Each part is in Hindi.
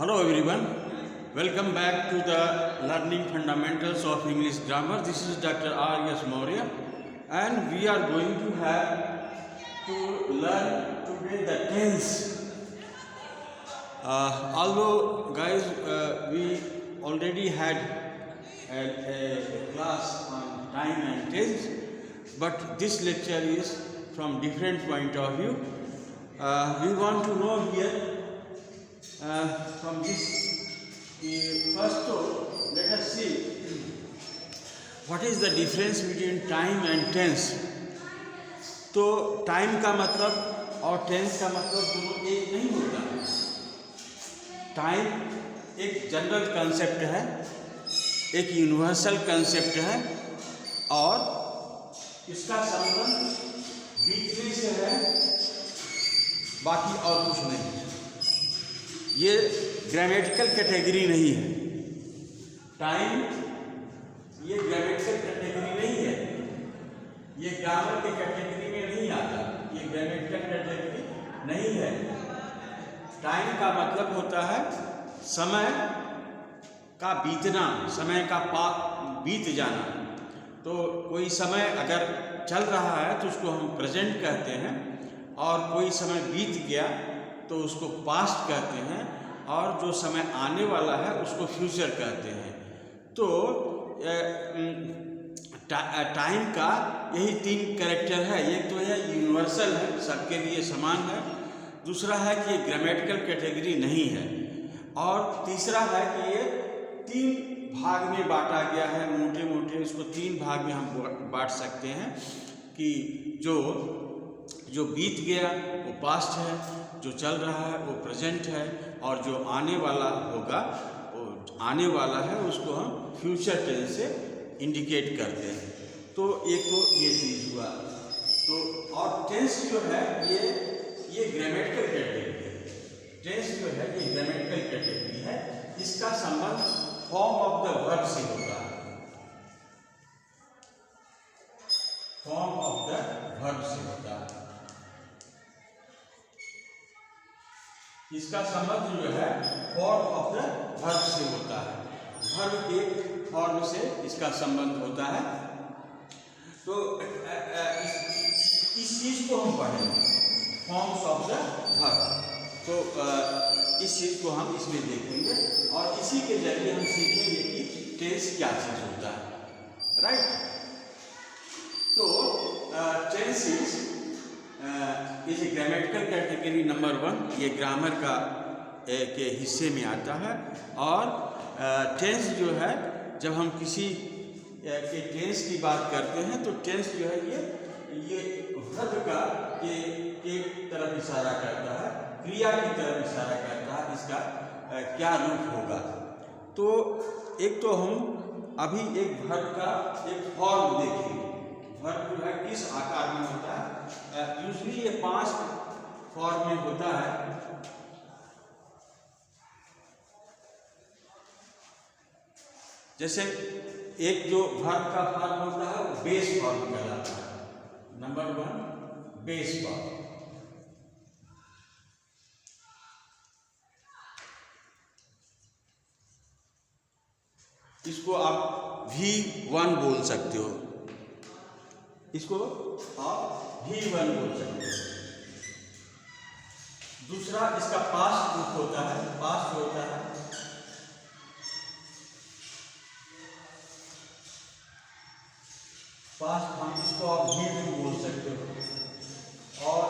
Hello everyone, welcome back to the Learning Fundamentals of English Grammar. This is Dr. R.S. Maurya and we are going to have to learn today the tense. Although guys, we already had a class on time and tense, but this lecture is from different point of view. We want to know here from this first talk, let us see what is the difference between time and tense. तो टाइम का मतलब और टेंस का मतलब दोनों एक नहीं होता। टाइम एक जनरल कंसेप्ट है, एक यूनिवर्सल कंसेप्ट है और इसका संबंध बीतने से है, बाकी और कुछ नहीं। ये ग्रामेटिकल कैटेगरी नहीं है। टाइम ये ग्रामेटिकल कैटेगरी नहीं है, ये ग्रामर के कैटेगरी में नहीं आता, ये ग्रामेटिकल कैटेगरी नहीं है। टाइम का मतलब होता है समय का बीतना, समय का बीत जाना। तो कोई समय अगर चल रहा है तो उसको हम प्रेजेंट कहते हैं, और कोई समय बीत गया तो उसको पास्ट कहते हैं, और जो समय आने वाला है उसको फ्यूचर कहते हैं। तो टाइम का यही तीन कैरेक्टर है। एक तो है यूनिवर्सल है, सबके लिए समान है। दूसरा है कि ये ग्रामेटिकल कैटेगरी नहीं है, और तीसरा है कि ये तीन भाग में बांटा गया है। मोटे मोटे इसको तीन भाग में हम बांट सकते हैं कि जो बीत गया वो पास्ट है, जो चल रहा है वो प्रेजेंट है, और जो आने वाला होगा वो आने वाला है, उसको हम फ्यूचर टेंस से इंडिकेट करते हैं। तो एक तो ये चीज़ हुआ। तो और टेंस जो है ये ग्रामेटिकल कैटेगरी है। टेंस जो है ये ग्रामेटिकल कैटेगरी है। इसका संबंध फॉर्म ऑफ द वर्ब से होता है, फॉर्म ऑफ द वर्ब से होता है। इसका संबंध जो है फॉर्म ऑफ द वर्ब से होता है, वर्ब के फॉर्म से इसका संबंध होता है। तो इस चीज को हम पढ़ेंगे, फॉर्म्स ऑफ द वर्ब। तो इस चीज को हम इसमें देखेंगे और इसी के जरिए हम सीखेंगे कि टेंस क्या चीज होता है, राइट। तो tense is grammatical category number 1, ये ग्रामर का के हिस्से में आता है। और टेंस जो है, जब हम किसी के टेंस की बात करते हैं तो टेंस जो है ये वर्ब का के तरफ इशारा करता है, क्रिया की तरफ इशारा करता है, इसका क्या रूप होगा। तो एक तो हम अभी एक वर्ब का एक फॉर्म देखेंगे। वर्ब जो है किस आकार में होता है। यूजली ये 5 फॉर्म में होता है। जैसे एक जो वर्ब का फॉर्म होता है वो बेस फॉर्म कहलाता है। Number 1 base form. इसको आप V1 बोल सकते हो, इसको आप V1 बोल सकते हो। दूसरा इसका पास्ट रूप होता है, पास्ट होता है। पास्ट हम इसको आप V2 बोल सकते हो। और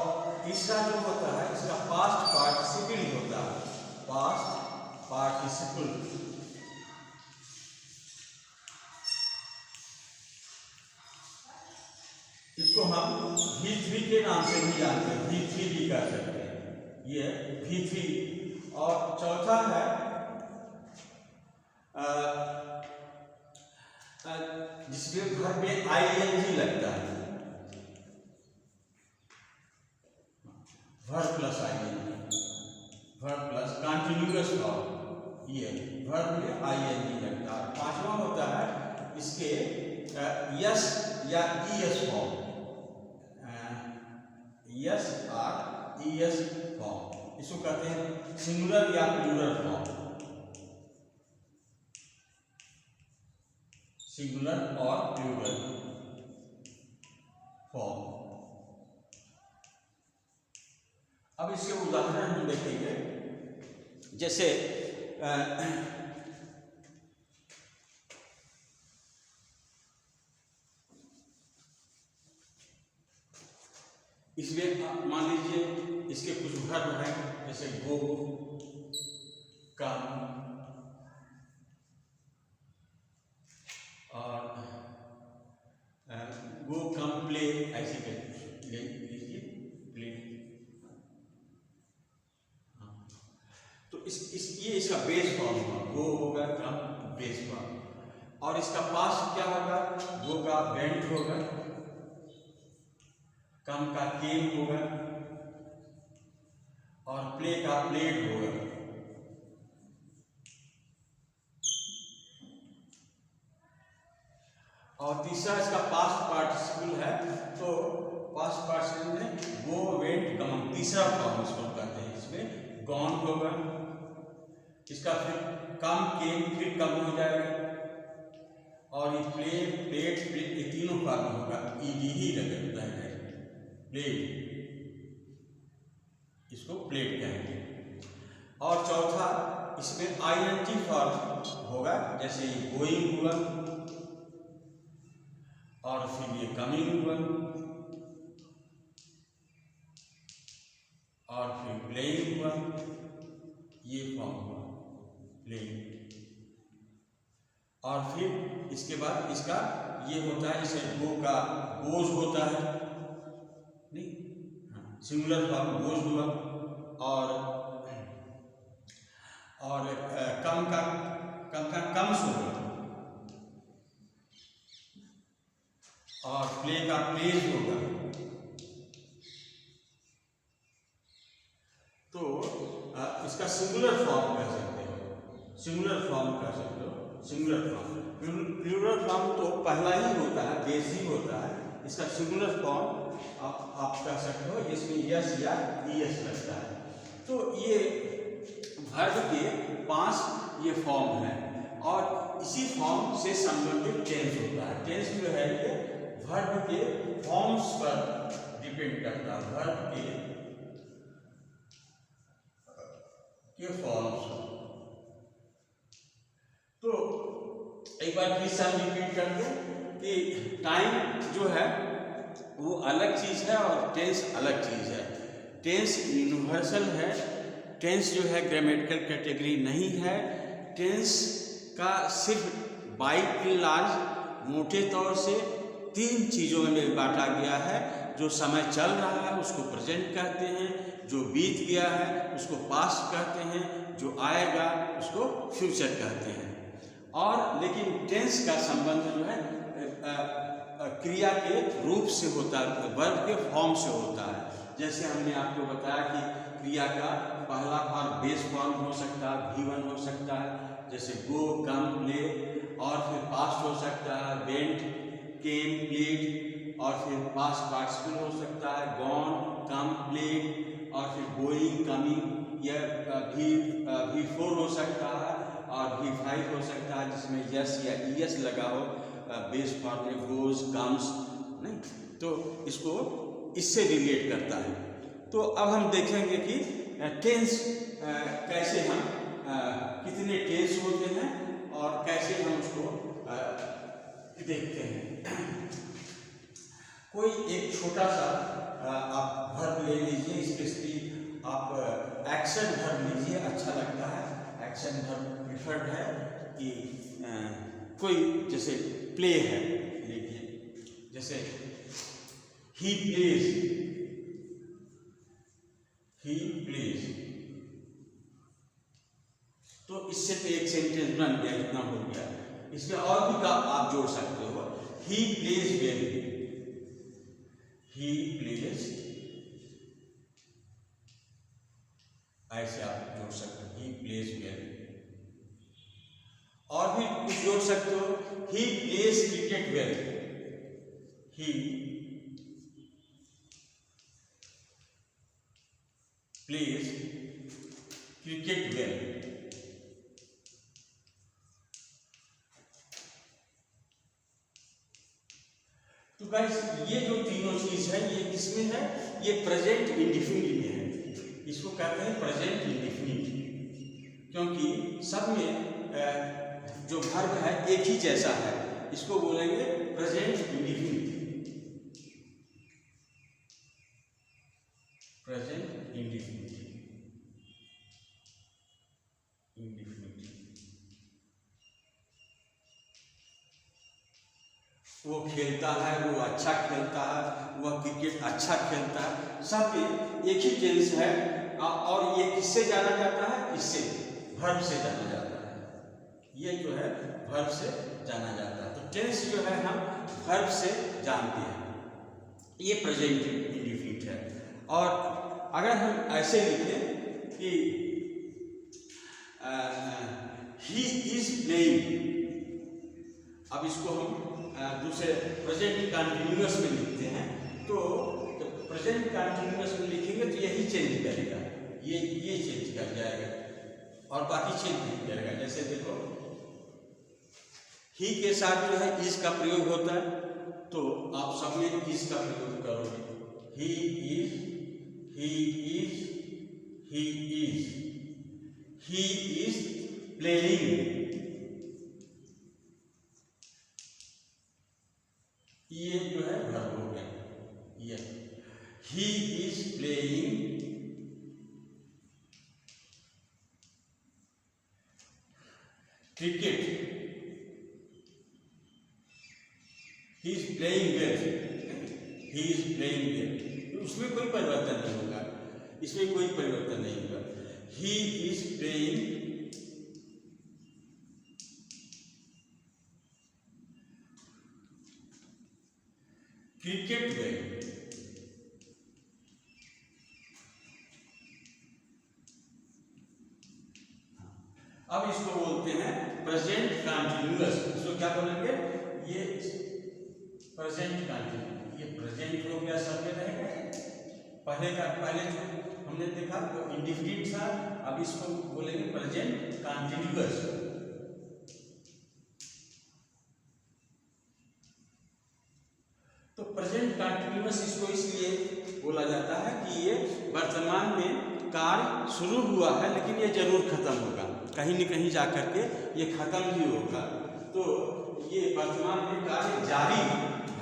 तीसरा जो होता है इसका पास्ट पार्टिसिपल होता है, पास्ट पार्टिसिपल। इसको हम V3 के नाम से भी जानते हैं, V3 भी कर सकते हैं, ये V3। और चौथा है जिसके वर्ब में ING लगता है, verb plus ING, verb plus continuous form, ये वर्ब में ING लगता है। पांचवा होता है इसके यस या ES फॉर्म, यस और ES फॉर्म, इसको कहते हैं सिंगुलर या प्लूरल फॉर्म। सिंगुलर और प्लूरल फॉर्म। अब इसके उदाहरण हम देखेंगे, जैसे इसमें मान लीजिए इसके कुछ वर्ब हैं, जैसे गो, कम और गो, कम, प्ले, ऐसे ले लीजिए प्ले। हाँ, तो ये इसका बेस फॉर्म होगा, गो होगा, कम, बेस फॉर्म। और इसका पास्ट क्या होगा, गो का वेंट होगा, कम का केम होगा और प्ले का प्लेड होगा। और तीसरा इसका पास्ट पार्टिसिपल है, तो पास्ट पार्टिसिपल में गो, वेंट, कम, तीसरा फॉर्म इसको कहते हैं। इसमें गॉन होगा, इसका फिर कम, केम, फिर कम हो जाएगा, और ये प्ले, प्लेट, प्लेट, ये तीनों फॉर्म होगा, ईडी ही लगता है, प्लेट, इसको प्लेट कहेंगे। और चौथा इसमें आईएनजी फॉर्म होगा, जैसे ये गोइंग हुआ और फिर ये कमिंग हुआ और फिर प्लेइंग हुआ, ये फॉर्म हुआ प्लेइंग। और फिर इसके बाद इसका ये होता है, जैसे गो का गोज होता है, नहीं, सिंगुलर फॉर्म गोज हुआ, और कम का कम्स होगा, और प्ले का प्लेज होगा। तो इसका सिंगुलर फॉर्म कह सकते हो, सिंगुलर फॉर्म कह सकते हो, सिंगुलर फॉर्म। प्लूरल फॉर्म तो पहला ही होता है, बेस ही होता है। इसका सिंगुलर फॉर्म आप कह सकते हो, इसमें यस या ईएस लगता है। तो ये वर्ब के 5 ये फॉर्म है, और इसी फॉर्म से संबंधित टेंस होता है। टेंस जो है ये वर्ब के फॉर्म्स पर डिपेंड करता है, वर्ब के फॉर्म्स। तो एक बार फिर से हम रिपीट कर दें कि टाइम जो है वो अलग चीज़ है और टेंस अलग चीज़ है। टेंस यूनिवर्सल है, टेंस जो है ग्रामेटिकल कैटेगरी नहीं है। टेंस का सिर्फ बाय एंड लार्ज मोटे तौर से 3 चीज़ों में बांटा गया है। जो समय चल रहा है उसको प्रेजेंट कहते हैं, जो बीत गया है उसको पास्ट कहते हैं, जो आएगा उसको फ्यूचर कहते हैं। और लेकिन टेंस का संबंध जो है क्रिया के रूप से होता है, वर्ब के फॉर्म से होता है। जैसे हमने आपको बताया कि क्रिया का पहला फॉर्म बेस फॉर्म हो सकता है, V1 हो सकता है, जैसे गो, कम, प्ले, और फिर पास्ट हो सकता है, वेंट, केम, प्लेड, और फिर पास्ट पार्टिसिपल हो सकता है, गॉन, कम, प्लेड, और फिर गोइंग, कमिंग, यह V4 हो सकता है, और V5 हो सकता है जिसमें यस या ईएस लगा हो, बेस फॉर्म में गोज, कम्स, नहीं, तो इसको इससे रिलेट करता है। तो अब हम देखेंगे कि टेंस कैसे हम कितने टेंस होते हैं और कैसे हम उसको देखते हैं। कोई एक छोटा सा आप वर्ब ले लीजिए, स्पेशली आप एक्शन वर्ब लीजिए, अच्छा लगता है, एक्शन वर्ब प्रिफर्ड है। कि कोई जैसे प्ले है, देखिए जैसे ही प्लेज, ही प्लेज, तो इससे तो एक सेंटेंस बन गया, इतना हो गया। इसमें और भी आप जोड़ सकते हो, he plays well, he plays, ऐसे आप जोड़ सकते हो, ही प्लेज वेल। और भी कुछ जोड़ सकते हो, he plays cricket well, he plays cricket well. तो गाइस ये जो तीनों चीज है ये किसमें है, ये प्रेजेंट इंडेफिनिट में है। इसको कहते हैं प्रेजेंट इंडेफिनिट, क्योंकि सब में जो वर्ब है एक ही जैसा है, इसको बोलेंगे प्रेजेंट इंडेफिनिट। प्रेजेंट इंडेफिनिट, वो खेलता है, वो अच्छा खेलता है, वह क्रिकेट अच्छा खेलता है, सब एक ही टेंस है। और ये किससे जाना जाता है, इससे वर्ब से जाना जाता है। ये जो है वर्ब से जाना जाता है। तो टेंस जो है हम वर्ब से जानते हैं, ये प्रेजेंट इंडेफिनिट है। और अगर हम ऐसे लिखें कि ही इज प्लेइंग, अब इसको हम दूसरे प्रेजेंट कंटिन्यूअस में लिखते हैं, तो प्रेजेंट कंटिन्यूअस में लिखेंगे तो यही चेंज करेगा, ये चेंज कर जाएगा और बाकी चेंज नहीं करेगा। जैसे देखो ही के साथ जो है इज का प्रयोग होता है, तो आप सब में इज का प्रयोग करोगे। He is, he is, he is, he is playing, ये जो है वर्ब हो गया। ये he is playing cricket, he is playing well, he is playing well, उसमें कोई परिवर्तन नहीं होगा, इसमें कोई परिवर्तन नहीं होगा। He is playing cricket well, अब इसको बोलते हैं प्रेजेंट कंटिन्यूअस। इसको क्या बोलेंगे, ये प्रेजेंट कंटिन्यूअस, ये प्रेजेंट हो गया, सब में रहेगा। पहले जो हमने देखा वो इंडेफिनिट था, अब इसको बोलेंगे प्रेजेंट कंटिन्यूअस। तो प्रेजेंट कंटिन्यूअस इसको इसलिए बोला जाता है कि ये वर्तमान में कार्य शुरू हुआ है, लेकिन ये जरूर खत्म होगा, कहीं न कहीं जाकर के ये खत्म ही होगा। तो ये वर्तमान में कार्य जारी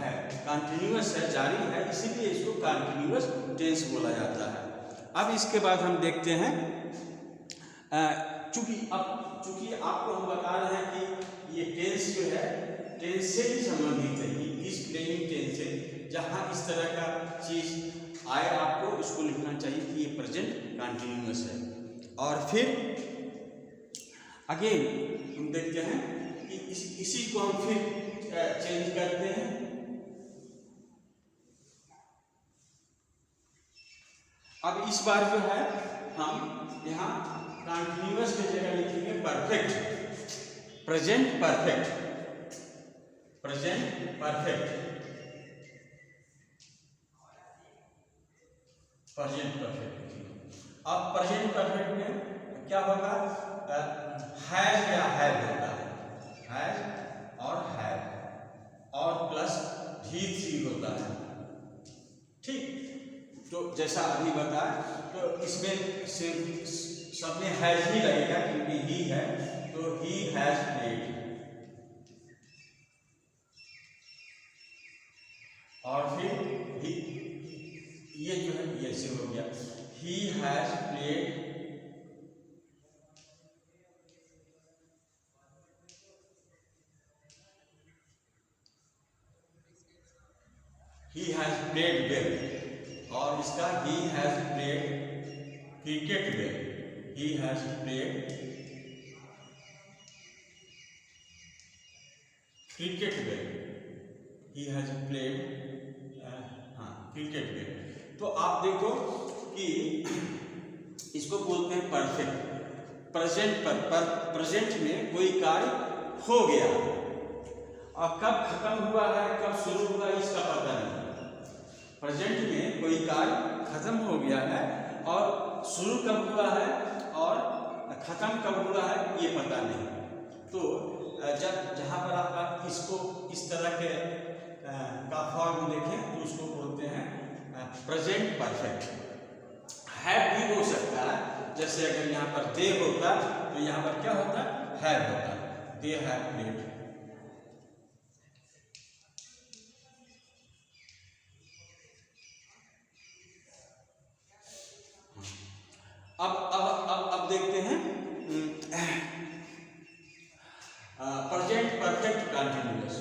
है, कंटिन्यूअस है, जारी है, इसीलिए इसको कंटिन्यूअस टेंस बोला जाता है। अब इसके बाद हम देखते हैं, चूंकि आपको हम बता रहे हैं कि ये टेंस जो है टेंस से ही संबंधित है, इस प्लेइंग टेंस से, जहाँ इस तरह का चीज आए आपको इसको लिखना चाहिए कि ये प्रेजेंट कंटिन्यूअस है। और फिर अगेन हम देखते हैं कि इसी को हम फिर चेंज करते हैं। अब इस बार जो है हम यहाँ कंटिन्यूअस की जगह लिखेंगे perfect, present perfect, present perfect, present perfect. अब प्रेजेंट परफेक्ट में क्या होगा, हैज या हैव होता है, हैज और हैव और प्लस भी होता है, ठीक। तो जैसा अभी बताया, तो इसमें सिर्फ सब में हैज ही लगेगा क्योंकि ही है, तो ही हैज प्लेड, और फिर ही, ये जो है ये से हो गया, he has played he has played well, और इसका he has played cricket well, he has played cricket well, he has played cricket well। तो आप देखो कि इसको बोलते हैं परफेक्ट, प्रेजेंट पर प्रेजेंट में कोई कार्य हो गया और कब खत्म हुआ है कब शुरू हुआ इसका पता नहीं। प्रेजेंट में कोई कार्य खत्म हो गया है और शुरू कब हुआ है और खत्म कब हुआ है ये पता नहीं। तो जब जहाँ पर आप इसको इस तरह के का फॉर्म देखें तो उसको बोलते हैं प्रेजेंट परफेक्ट। हैव भी हो सकता है, जैसे अगर यहाँ पर दे होता तो यहाँ पर क्या होता, हैव होता, दे हैव प्लेड। अब देखते हैं प्रेजेंट परफेक्ट कंटिन्यूअस।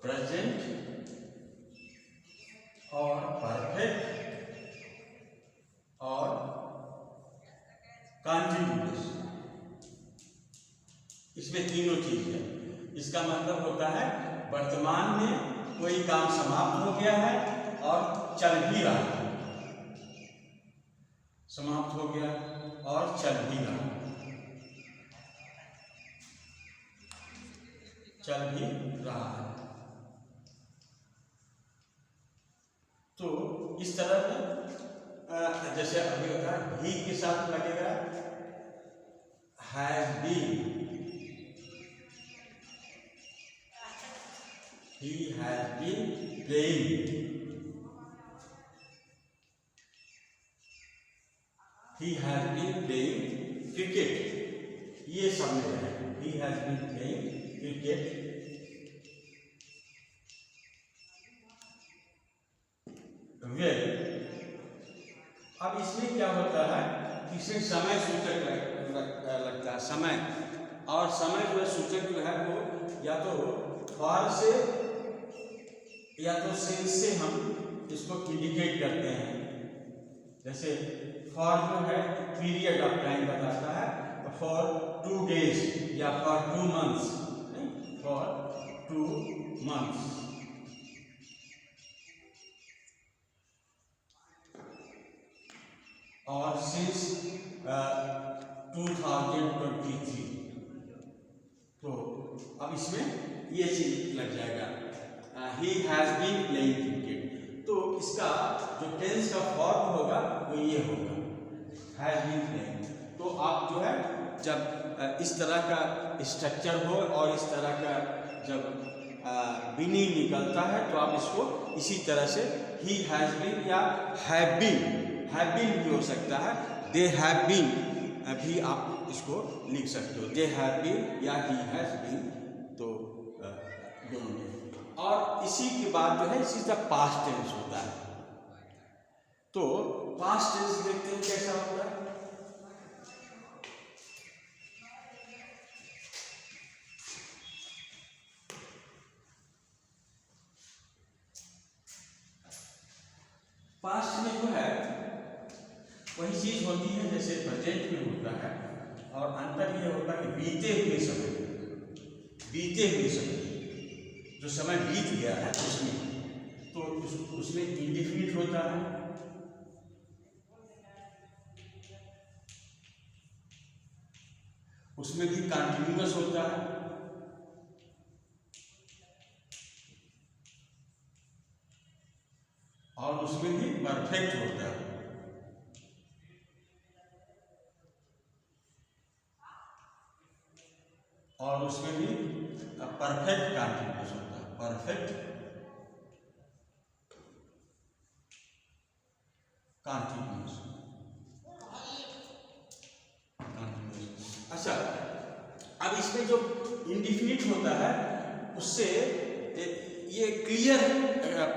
प्रेजेंट और परफेक्ट और कंटिन्यूअस, इसमें तीनों चीज है। इसका मतलब होता है वर्तमान में कोई काम समाप्त हो गया है और चल भी रहा है, समाप्त हो गया और चल भी रहा है, चल भी रहा है। तो इस तरह का जैसे अभी होता है ही के साथ लगेगा has been, he has been playing, he has been playing cricket, ये सब में है, he has been playing cricket। Well, अब इसमें क्या होता है, इसमें समय सूचक लगता है, समय, और समय जो है सूचक जो है वो या तो फॉर से या तो सिंस से हम इसको इंडिकेट करते हैं। जैसे फॉर जो है पीरियड ऑफ टाइम बताता है, फॉर 2 days या फॉर 2 months, फॉर 2 months। और सिंस 2023, तो अब इसमें ये चीज लग जाएगा, he has been playing cricket. तो इसका जो टेंस का फॉर्म होगा वो ये होगा, हैज बीन प्लेइंग। तो आप जो है जब इस तरह का स्ट्रक्चर हो और इस तरह का जब मीनिंग निकलता है तो आप इसको इसी तरह से ही हैज बीन या हैव बीन भी हो सकता है, दे हैव बीन भी आप इसको लिख सकते हो, दे हैव बीन या ही हैज बीन, तो दोनों में। और इसी के बाद जो है इसी का पास्ट टेंस होता है। तो पास्ट टेंस देखते हैं कैसा होता है। पास्ट में जो है वही चीज होती है जैसे प्रेजेंट में होता है, और अंतर ये होता है कि बीते हुए समय जो समय बीत गया है उसमें, तो उसमें इंडिफिनिट होता है, उसमें भी कंटिन्यूअस होता है, और उसमें भी परफेक्ट होता है। और उसमें भी परफेक्ट कंटिन्यूअस होता है, परफेक्ट कंटिन्यूअस। अच्छा, अब इसमें जो इंडिफिनिट होता है उससे ये क्लियर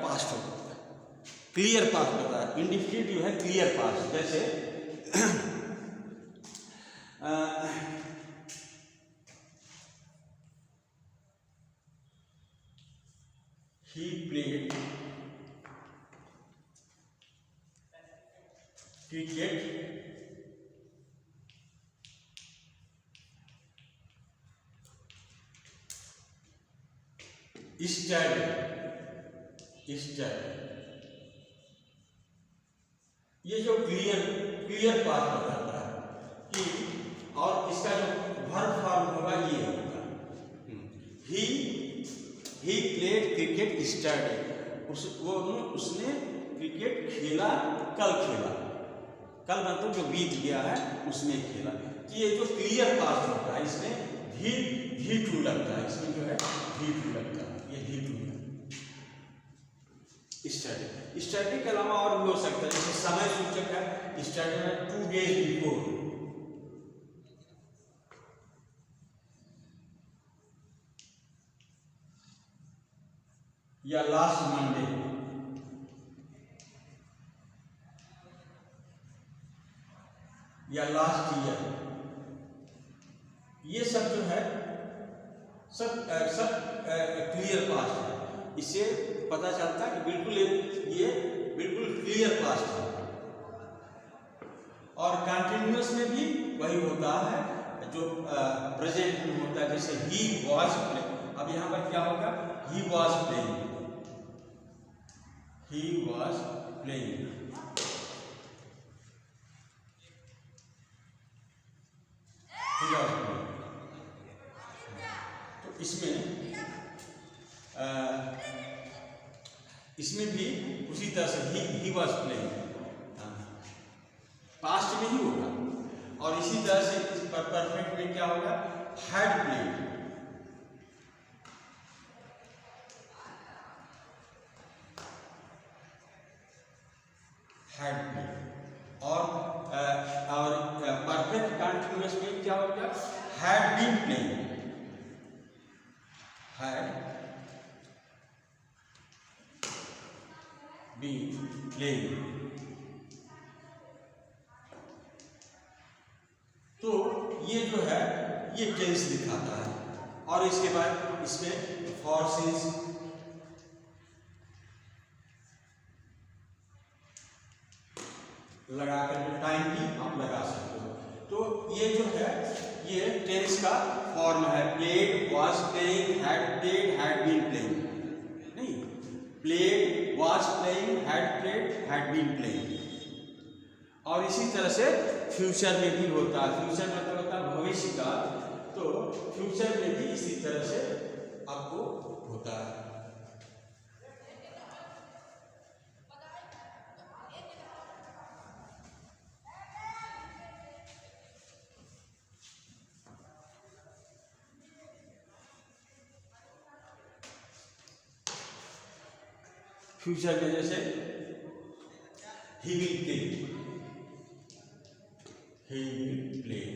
पास्ट होता है, क्लियर पास्ट होता है। इंडिफिनिट जो है क्लियर पास्ट, जैसे he played cricket study, study, ये जो क्लियर पार्ट बताता है कि, और इसका जो वर्ब फॉर्म होगा ये होगा ही प्लेड क्रिकेट स्टडी, उसने क्रिकेट खेला, कल खेला, कल मतलब जो बीत गया है उसमें खेला। कि ये जो क्लियर पार्ट होता है इसमें भी टू लगता है, इसमें जो है भी टू लगता है, ये भी टू है। स्टडी के अलावा और भी हो सकता है, जैसे समय सूचक है, स्टडी में 2 days बिफोर, या लास्ट मंडे, या लास्ट ईयर, ये सब जो है सब क्लियर पास्ट है। इससे पता चलता है कि बिल्कुल ये बिल्कुल क्लियर पास्ट है। और कंटिन्यूअस में भी वही होता है जो प्रेजेंट में होता है, जैसे ही वॉज प्लेइंग, अब यहाँ पर क्या होगा, he was playing, he was playing, तो इसमें भी उसी तरह से ही वॉज प्लेइंग पास्ट में ही होगा। और इसी तरह से परफेक्ट में क्या होगा, हैड प्लेड, हैड प्लेड। और परफेक्ट कंटिन्यूअस में क्या होगा, had been playing, had been playing. तो ये जो है ये टेंस दिखाता है। और इसके बाद इसमें फॉर सिंस, लगाकर टाइम भी आप लगा सकते हो। तो ये जो है ये टेंस का फॉर्म है, played, was playing, had played, had been playing, नहीं, played, was playing, had played, had been playing. और इसी तरह से फ्यूचर में भी होता है, फ्यूचर मतलब होता है भविष्य का, तो फ्यूचर में भी इसी तरह से आपको होता है। फ्यूचर में जैसे ही will play, he will play,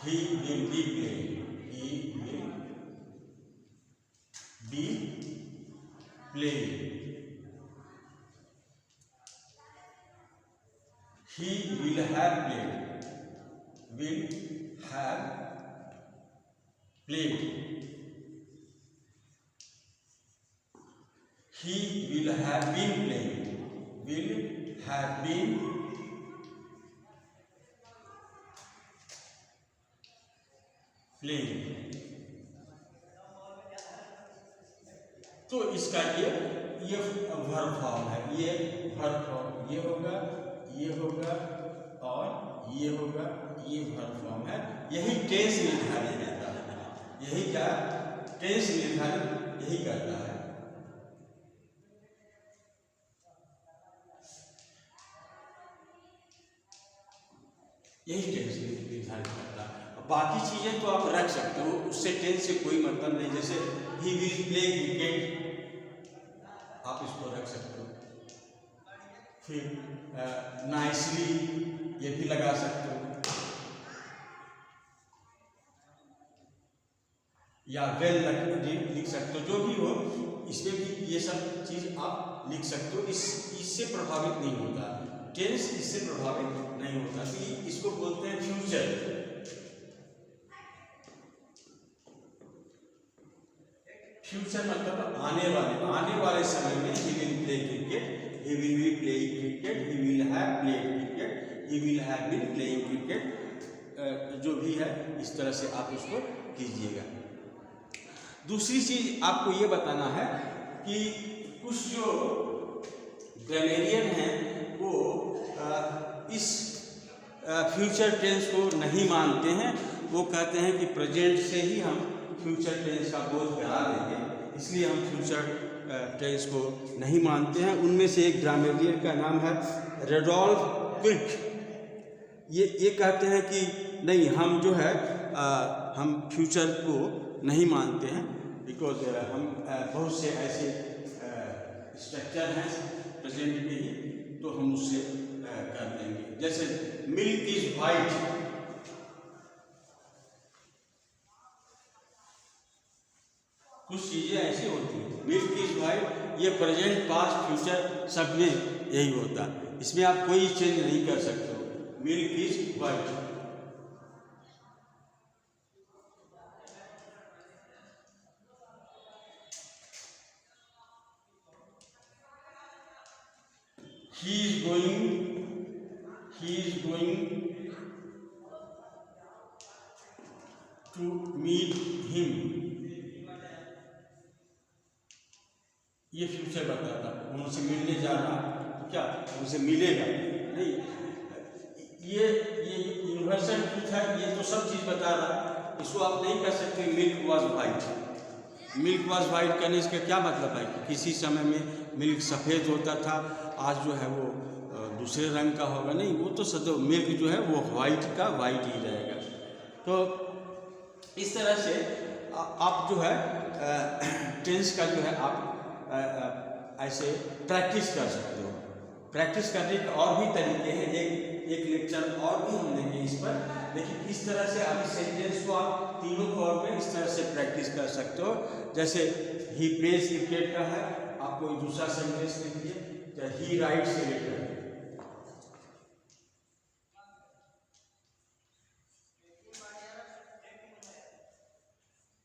he will be playing, he will be playing, he will have played, will have played, he will have been playing, will have been playing। तो इसका ये वर्ब फॉर्म है, ये वर्ब फॉर्म ये होगा, ये होगा और ये होगा, ये वर्ब फॉर्म है। यही टेंस निर्धारित करता है, यही क्या टेंस निर्धारित यही करता है। यही टेंस निर्धारित करता है। बाकी चीजें तो आप रख सकते हो, उससे टेंस से कोई मतलब नहीं। जैसे ही विल प्ले क्रिकेट, आप इसको रख सकते हो। फिर नाइसली ये भी लगा सकते हो, या वेल लिख सकते हो, जो भी हो इसमें भी ये सब चीज आप लिख सकते हो। इससे प्रभावित नहीं होता टेंस, इससे प्रभावित नहीं होता। कि इसको बोलते हैं फ्यूचर। फ्यूचर मतलब आने वाले समय में he will play cricket, he will be playing cricket, he will have played cricket, he will have been playing cricket, जो भी है इस तरह से आप उसको कीजिएगा। दूसरी चीज़ आपको ये बताना है कि कुछ जो ग्रामेरियन हैं वो इस फ्यूचर टेंस को नहीं मानते हैं। वो कहते हैं कि प्रेजेंट से ही हम फ्यूचर टेंस का बोध करा देंगे, इसलिए हम फ्यूचर टेंस को नहीं मानते हैं। उनमें से एक ग्रामेरियन का नाम है रेडोल्फ क्विर्क। ये कहते हैं कि नहीं, हम जो है हम फ्यूचर को नहीं मानते हैं, बिकॉज हम बहुत से ऐसे स्ट्रक्चर हैं प्रेजेंट के ही, तो हम उससे कर देंगे। जैसे मिल्क इज वाइट, कुछ चीज़ें ऐसी होती हैं। मिल्क इज वाइट, ये प्रेजेंट पास्ट फ्यूचर सब में यही होता है, इसमें आप कोई चेंज नहीं कर सकते हो। Milk is white. He is going to meet him। ये फ्यूचर बताता, उनसे मिलने जा रहा, तो क्या उनसे मिलेगा? नहीं, ये यूनिवर्सल ट्रूथ है, ये तो सब चीज़ बता रहा। इसको आप नहीं कह सकते milk was white. Milk was white कहने इसका क्या मतलब है कि किसी समय में मिल्क सफ़ेद होता था, आज जो है वो दूसरे रंग का होगा? नहीं, वो तो सदैव मिल्क जो है वो वाइट का वाइट ही रहेगा। तो इस तरह से आप जो है टेंस का जो है आप ऐसे प्रैक्टिस कर सकते हो। प्रैक्टिस करने के और भी तरीके हैं, एक लेक्चर और भी हम देंगे इस पर, लेकिन इस तरह से आप इस सेंटेंस को आप तीनों फॉर्म में इस तरह से प्रैक्टिस कर सकते हो। जैसे ही प्लेज क्रिकेट का है, आप कोई दूसरा सेंटेंस लिखिए, ही राइट्स ए लेटर।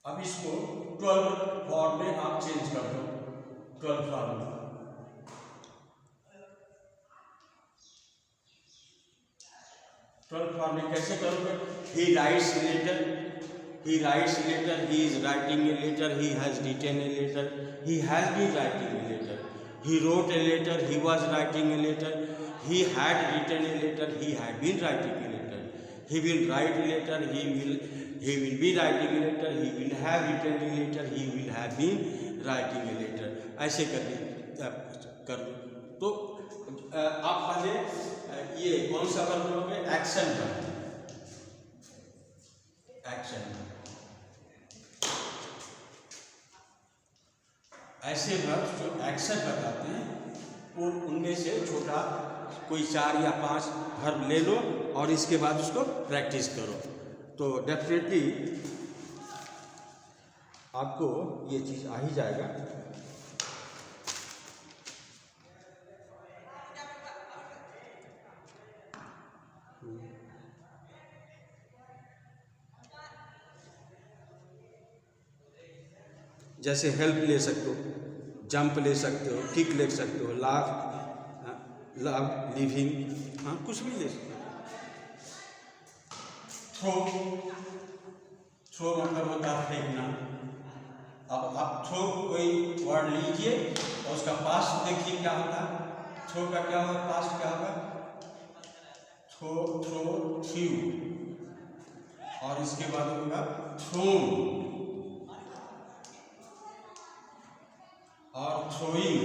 अब इसको 12 फॉर्म में आप चेंज कर दो। 12 फॉर्म में 12 फॉर्म में कैसे करोगे? He writes a letter, he writes a letter, he is writing a letter, he has written a letter, he has been writing a letter, he wrote a letter, he was writing a letter, he had written a letter, he had been writing a letter, he will write a letter, he will be writing a letter, he will have written a letter, he will have been writing a letter। ऐसे कर तो आप पहले ये कौन सा वर्ब लोगे? Action verb. एक्शन ऐसे वर्ब जो एक्शन बताते हैं, वो उनमें से छोटा कोई 4 या 5 वर्ब ले लो और इसके बाद उसको प्रैक्टिस करो, तो डेफिनेटली आपको ये चीज़ आ ही जाएगा। जैसे हेल्प ले सकते हो, जंप ले सकते हो, किक ले सकते हो, लाफ, लव, लिविंग, हाँ कुछ भी ले सकते हो। थ्रो मतलब होता है फेंकना। अब आप थ्रो कोई वर्ड लीजिए और उसका पास्ट देखिए क्या होता है। थ्रो का क्या होगा? पास्ट क्या होगा? थ्रो, थ्रू, और इसके बाद होगा थ्रोन और थ्रोइंग,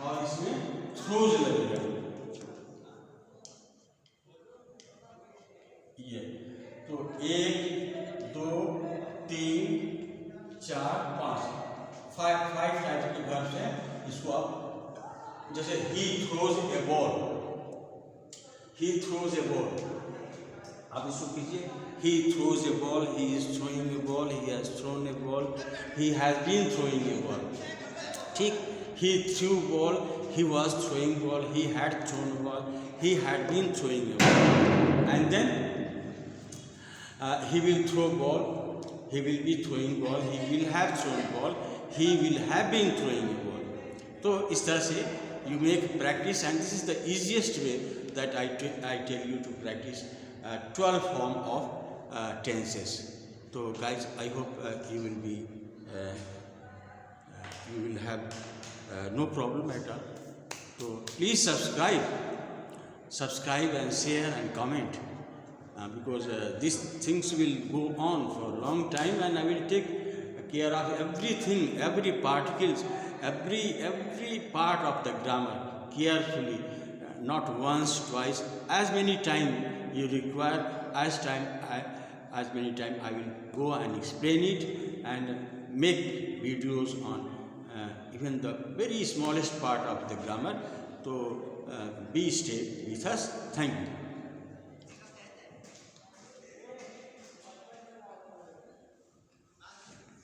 और इसमें थ्रोज लगेगा। ये तो 1 2 3 4 5 टाइप के वर्ब हैं। इसको आप जैसे he throws A ball, he throws A ball, आप इसको कीजिए। He throws a ball, he is throwing a ball, he has thrown a ball, he has been throwing a ball। ठीक, he threw ball, he was throwing ball, he had thrown a ball, he had been throwing a ball, and then he will throw ball, he will be throwing ball, he will have thrown ball, he will have been throwing a ball। तो इस तरह से you make practice, and this is the easiest way that I tell you to practice 12 form of tenses. So guys, I hope you will be you will have no problem at all. So please subscribe and share and comment, because these things will go on for a long time, and I will take care of everything, every particles, every part of the grammar carefully, not once, twice, as many time you require, as many time I will go and explain it and make videos on even the very smallest part of the grammar. So be stay with us. Thank you.